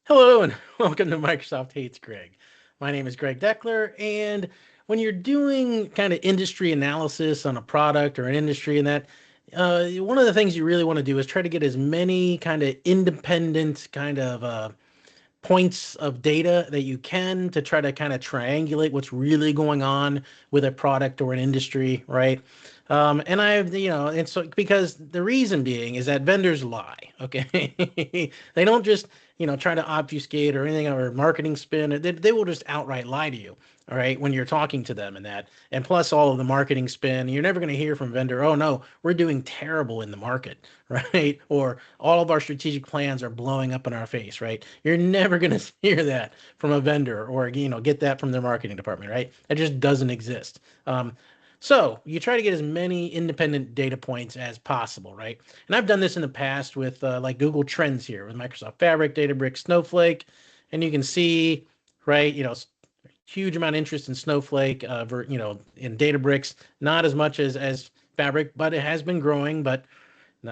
Hello and welcome to Microsoft Hates Greg. My name is Greg Deckler, and when you're doing kind of industry analysis on a product or an industry and that, one of the things you really want to do is try to get as many kind of independent kind of points of data that you can to try to kind of triangulate what's really going on with a product or an industry, right? And and so because the reason being is that vendors lie, okay? They don't just, try to obfuscate or anything or marketing spin. They will just outright lie to you, all right, when you're talking to them and that. And plus all of the marketing spin, you're never going to hear from vendor, oh no, we're doing terrible in the market, right? Or all of our strategic plans are blowing up in our face, right? You're never going to hear that from a vendor or, get that from their marketing department, right? That just doesn't exist. So you try to get as many independent data points as possible, right? And I've done this in the past with like Google Trends here with Microsoft Fabric, Databricks, Snowflake, and you can see, right, huge amount of interest in Snowflake, in Databricks, not as much as Fabric, but it has been growing, but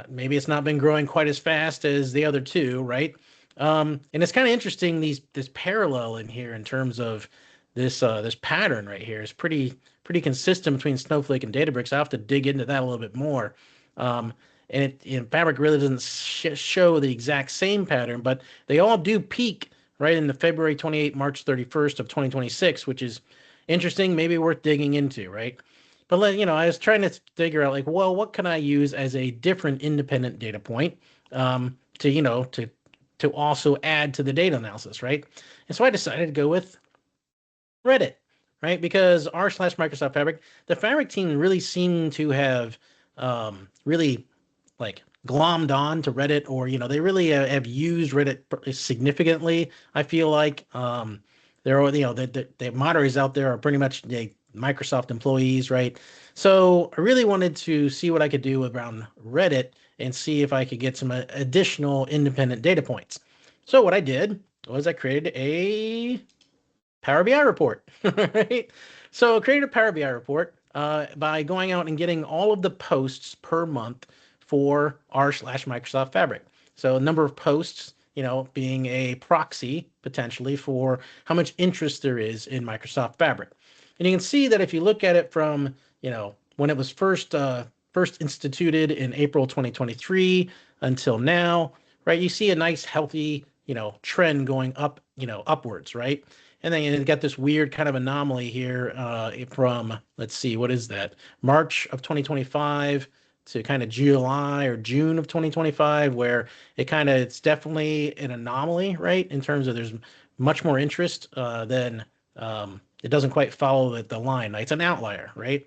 maybe it's not been growing quite as fast as the other two, right? And it's kind of interesting this parallel in here in terms of this pattern right here is pretty consistent between Snowflake and Databricks. I have to dig into that a little bit more. Um, and Fabric really doesn't show the exact same pattern, but they all do peak right in the February 28th, March 31st of 2026, which is interesting, maybe worth digging into, right? But I was trying to figure out like, well, what can I use as a different independent data point to to also add to the data analysis, right? And so I decided to go with Reddit, right? Because r/Microsoft Fabric, the Fabric team really seemed to have really like glommed on to Reddit, or they really have used Reddit significantly. I feel like there are the moderators out there are pretty much Microsoft employees, right? So I really wanted to see what I could do around Reddit and see if I could get some additional independent data points. So what I did was I created a Power BI report, right? So I created a Power BI report by going out and getting all of the posts per month for r/Microsoft Fabric. So number of posts, being a proxy potentially for how much interest there is in Microsoft Fabric. And you can see that if you look at it from, when it was first instituted in April 2023 until now, right? You see a nice healthy, trend going up, upwards, right? And then you got this weird kind of anomaly here from, let's see, what is that? March of 2025 to kind of July or June of 2025, where it's definitely an anomaly, right? In terms of there's much more interest than it doesn't quite follow the line. It's an outlier, right?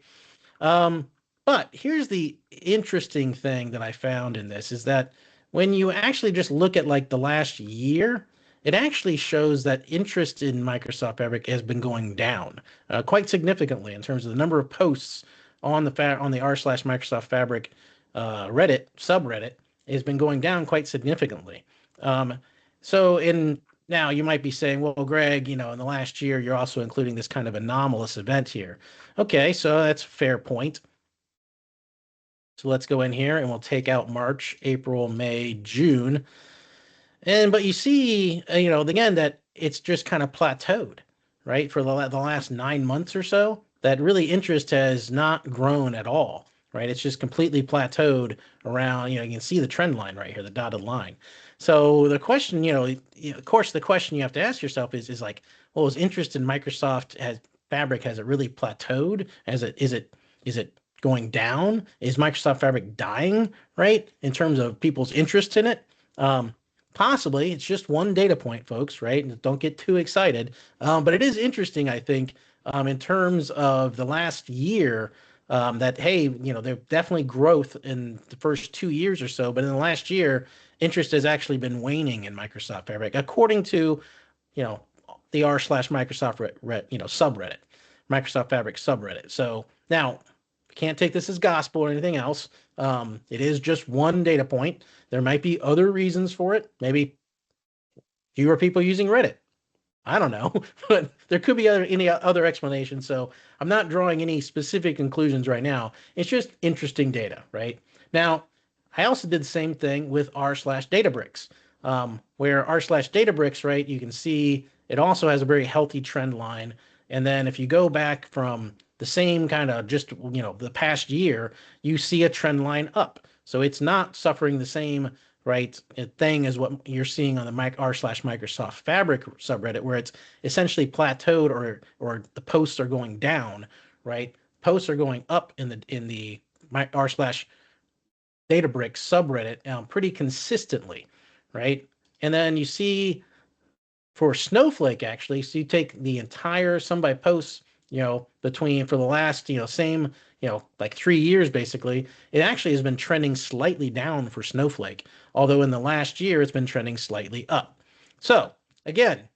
But here's the interesting thing that I found in this is that when you actually just look at like the last year, it actually shows that interest in Microsoft Fabric has been going down quite significantly in terms of the number of posts on the r/Microsoft Fabric Reddit subreddit has been going down quite significantly. Um, so in Now you might be saying, well, Greg, in the last year you're also including this kind of anomalous event here. Okay, so that's a fair point. So let's go in here and we'll take out March, April, May, June. But you see, again, that it's just kind of plateaued, right? For the last 9 months or so, that really interest has not grown at all, right? It's just completely plateaued around, you can see the trend line right here, the dotted line. So the question, of course, the question you have to ask yourself is like, well, is interest in Microsoft Fabric, has it really plateaued? Is it going down? Is Microsoft Fabric dying, right? In terms of people's interest in it? Possibly. It's just one data point, folks, right? Don't get too excited. But it is interesting, I think, in terms of the last year, that, hey, there's definitely growth in the first 2 years or so, but in the last year, interest has actually been waning in Microsoft Fabric, according to, you know, the r/Microsoft subreddit, Microsoft Fabric subreddit. So now, can't take this as gospel or anything else. It is just one data point. There might be other reasons for it. Maybe fewer people using Reddit. I don't know, but there could be any other explanation. So I'm not drawing any specific conclusions right now. It's just interesting data, right? Now, I also did the same thing with r/Databricks. Where r slash Databricks, right, you can see it also has a very healthy trend line. And then if you go back from the same kind of just, the past year, you see a trend line up. So it's not suffering the same, right, thing as what you're seeing on the r slash Microsoft Fabric subreddit, where it's essentially plateaued, or the posts are going down, right? Posts are going up in the r slash Databricks subreddit pretty consistently, right? And then you see for Snowflake, actually, so you take the entire some by posts, between for the last, same, like 3 years basically, it actually has been trending slightly down for Snowflake, although in the last year it's been trending slightly up. So again,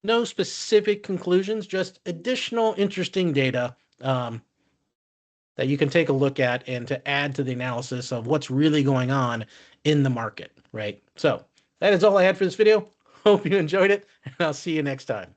no specific conclusions, just additional interesting data that you can take a look at and to add to the analysis of what's really going on in the market, right? So that is all I had for this video. Hope you enjoyed it, and I'll see you next time.